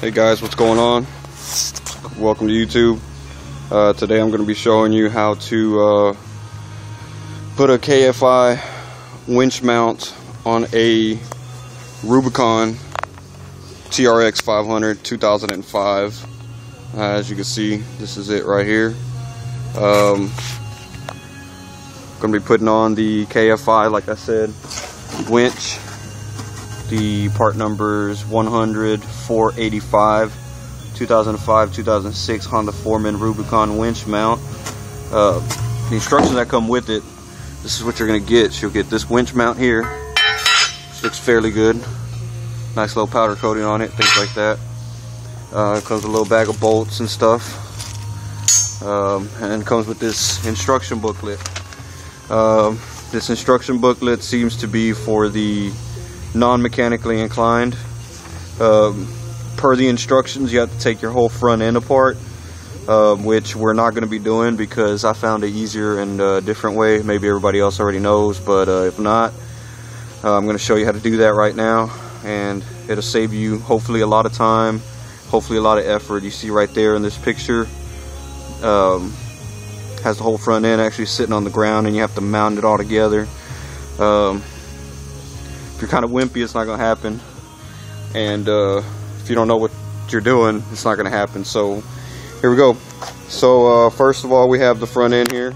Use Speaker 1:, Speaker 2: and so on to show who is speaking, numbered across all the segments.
Speaker 1: Hey guys, what's going on? Welcome to YouTube. Today I'm going to be showing you how to put a KFI winch mount on a Rubicon TRX 500 2005. As you can see, this is it right here. Going to be putting on the KFI, like I said, winch. The part numbers 100 485 2005-2006 Honda Rubicon winch mount. The instructions that come with it, this is what you're going to get. You'll get this winch mount here, which looks fairly good. Nice little powder coating on it, things like that. It comes with a little bag of bolts and stuff, and it comes with this instruction booklet. This instruction booklet seems to be for the non-mechanically inclined. Per the instructions, you have to take your whole front end apart, which we're not going to be doing because I found an easier and different way. Maybe everybody else already knows, but if not, I'm going to show you how to do that right now, and it'll save you hopefully a lot of time, hopefully a lot of effort. You see right there in this picture, has the whole front end actually sitting on the ground, and you have to mount it all together. If you're kind of wimpy, it's not going to happen, and if you don't know what you're doing, it's not going to happen. So here we go. So first of all, we have the front end here,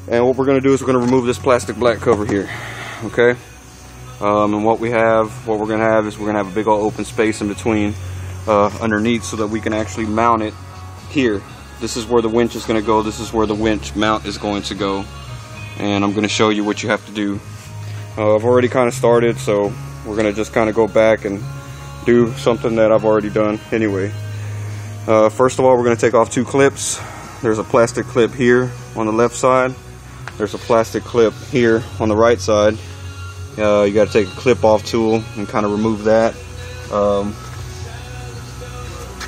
Speaker 1: and what we're going to do is we're going to remove this plastic black cover here, okay? And what we're going to have is we're going to have a big old open space in between underneath, so that we can actually mount it here. This is where the winch is going to go. This is where the winch mount is going to go, and I'm going to show you what you have to do. I've already kind of started, so we're going to just kind of go back and do something that I've already done anyway. First of all, we're going to take off two clips. There's a plastic clip here on the left side. There's a plastic clip here on the right side. You got to take a clip off tool and kind of remove that.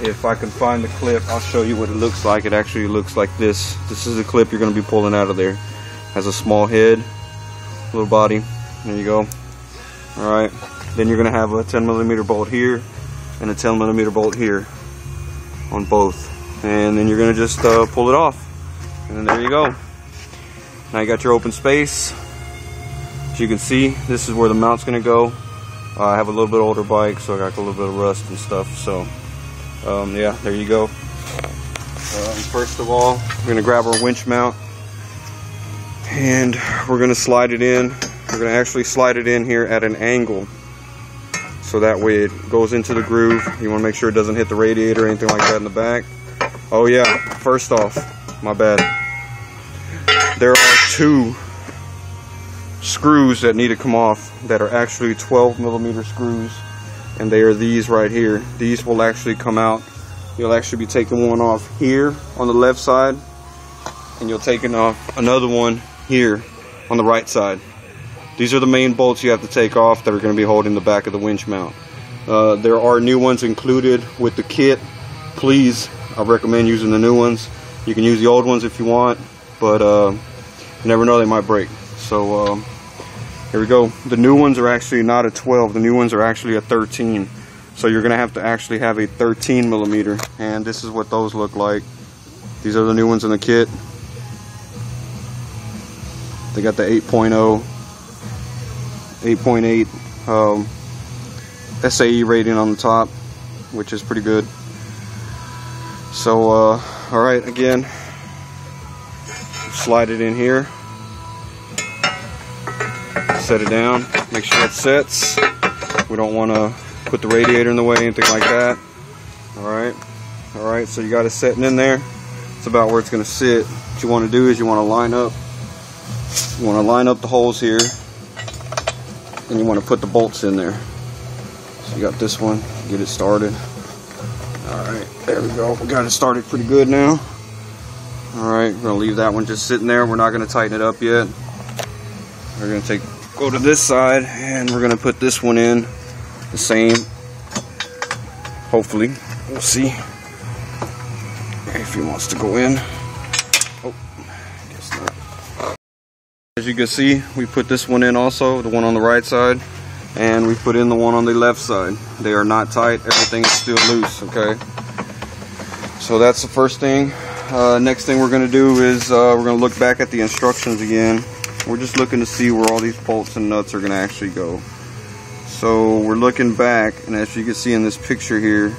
Speaker 1: If I can find the clip, I'll show you what it looks like. It actually looks like this. This is the clip you're going to be pulling out of there. Has a small head, little body. There you go. Alright, then you're going to have a 10mm bolt here and a 10mm bolt here on both, and then you're going to just pull it off, and then there you go. Now you got your open space. As you can see, this is where the mount's going to go. I have a little bit older bike, so I got a little bit of rust and stuff, so yeah, there you go. First of all, we're going to grab our winch mount, and we're going to slide it in. We're going to actually slide it in here at an angle, so that way it goes into the groove. You want to make sure it doesn't hit the radiator or anything like that in the back. Oh yeah, first off, my bad. There are two screws that need to come off that are actually 12mm screws, and they are these right here. These will actually come out. You'll actually be taking one off here on the left side, and you'll take off another one here on the right side. These are the main bolts you have to take off that are going to be holding the back of the winch mount. There are new ones included with the kit. Please, I recommend using the new ones. You can use the old ones if you want, but you never know, they might break. So here we go. The new ones are actually not a 12. The new ones are actually a 13. So you're going to have to actually have a 13mm, and this is what those look like. These are the new ones in the kit. They got the 8.0. 8.8 SAE rating on the top, which is pretty good. So alright, again, slide it in here, set it down, make sure it sets. We don't want to put the radiator in the way, anything like that. Alright, so you got it setting in there. It's about where it's going to sit. What you want to do is you want to line up the holes here, and you want to put the bolts in there. So you got this one, get it started. Alright, there we go. We got it started pretty good now. Alright, we're going to leave that one just sitting there. We're not going to tighten it up yet. We're going to go to this side, and we're going to put this one in the same. Hopefully. We'll see if he wants to go in. Oh, guess not. As you can see, we put this one in also, the one on the right side. and we put in the one on the left side. They are not tight, everything is still loose, okay? So that's the first thing. Next thing we're going to do is we're going to look back at the instructions again. We're just looking to see where all these bolts and nuts are going to actually go. So we're looking back, and as you can see in this picture here,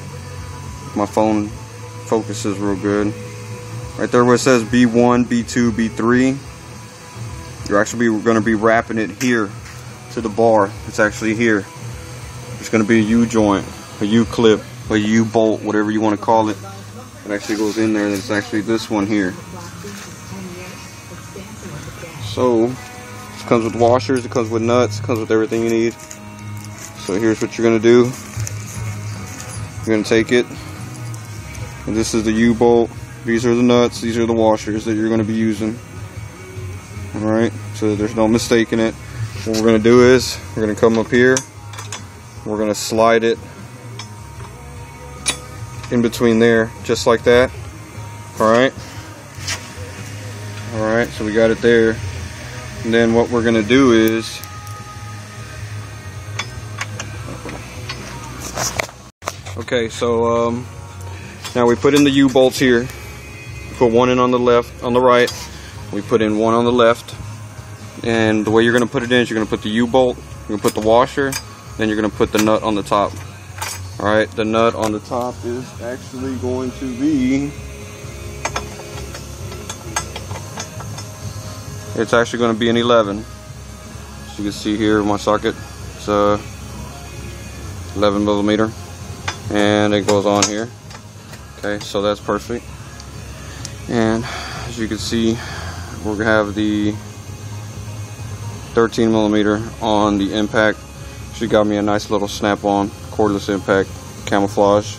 Speaker 1: my phone focuses real good. Right there where it says B1, B2, B3, you're actually going to be wrapping it here to the bar. It's actually here. It's going to be a U-joint, a U-clip, a U-bolt, whatever you want to call it. It actually goes in there, and it's actually this one here. So it comes with washers, it comes with nuts, it comes with everything you need. So here's what you're going to do. You're going to take it, and this is the U-bolt. These are the nuts, these are the washers that you're going to be using. Alright, so there's no mistaking it. What we're going to do is, we're going to come up here, we're going to slide it in between there, just like that. Alright, so we got it there. And then what we're going to do is, okay, so now we put in the U-bolts here. Put one in on the left, on the right. We put in one on the left. And the way you're going to put it in is you're going to put the U-bolt, you're going to put the washer, then you're going to put the nut on the top. Alright, the nut on the top is actually going to be, it's actually going to be an 11. As you can see here in my socket, it's 11 millimeter. And it goes on here. Okay, so that's perfect. And as you can see, we're gonna have the 13 millimeter on the impact. She got me a nice little snap-on cordless impact camouflage.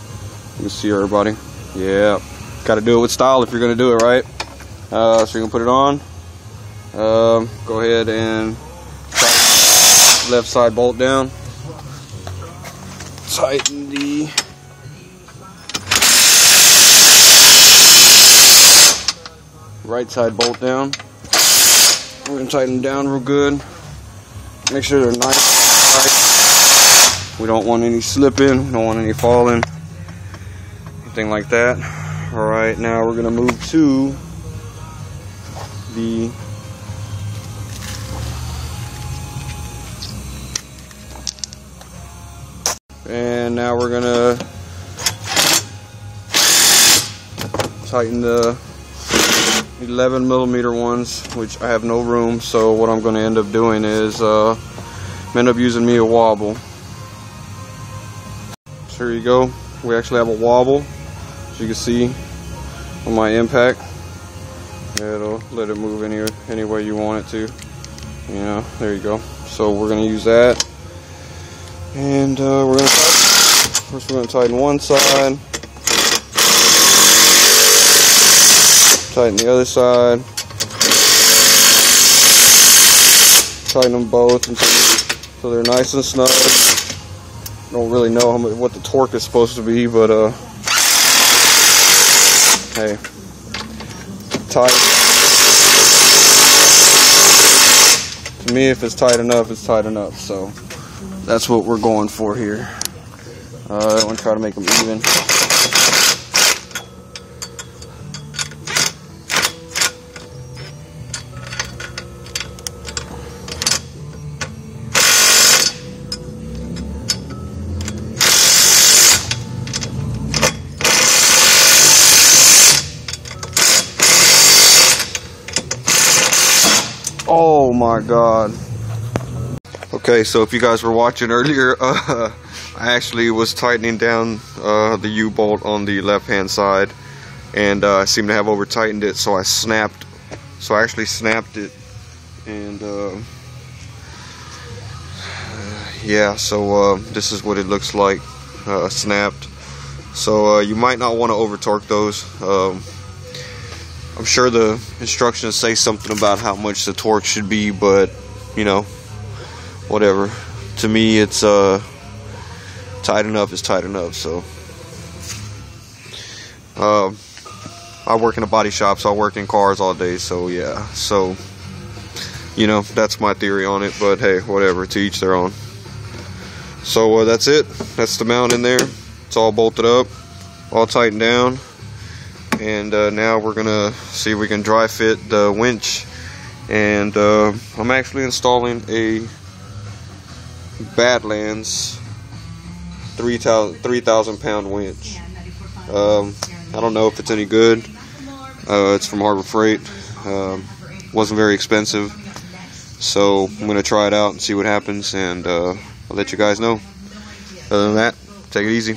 Speaker 1: You can see everybody. Yeah, gotta do it with style if you're gonna do it right. So you're gonna put it on. Go ahead and tighten the left side bolt down. Tighten the right side bolt down. We're going to tighten them down real good. Make sure they're nice and tight. We don't want any slipping, we don't want any falling, anything like that. Alright, now we're going to move to the and now we're going to tighten the 11 millimeter ones, which I have no room, so what I'm going to end up doing is end up using me a wobble. So here you go, we actually have a wobble, as you can see on my impact. It'll let it move any way you want it to, you know. There you go. So we're going to use that, and we're going to first we're going to tighten one side, tighten the other side, tighten them both until they're nice and snug. Don't really know what the torque is supposed to be, but hey, tight. To me, if it's tight enough, it's tight enough. So that's what we're going for here. I want to try to make them even. Oh my God. Okay, so if you guys were watching earlier, I actually was tightening down the U-bolt on the left hand side, and I seem to have over tightened it, so I actually snapped it, and yeah, so this is what it looks like snapped. So you might not want to over torque those. I'm sure the instructions say something about how much the torque should be, but you know, whatever. To me, it's tight enough is tight enough. So I work in a body shop, so I work in cars all day, so yeah, so you know, that's my theory on it. But hey, whatever, to each their own. So that's it. That's the mount in there. It's all bolted up, all tightened down, and now we're gonna see if we can dry fit the winch. And I'm actually installing a Badlands 3,000 pound winch. I don't know if it's any good. It's from Harbor Freight. Wasn't very expensive, so I'm gonna try it out and see what happens, and I'll let you guys know. Other than that, take it easy.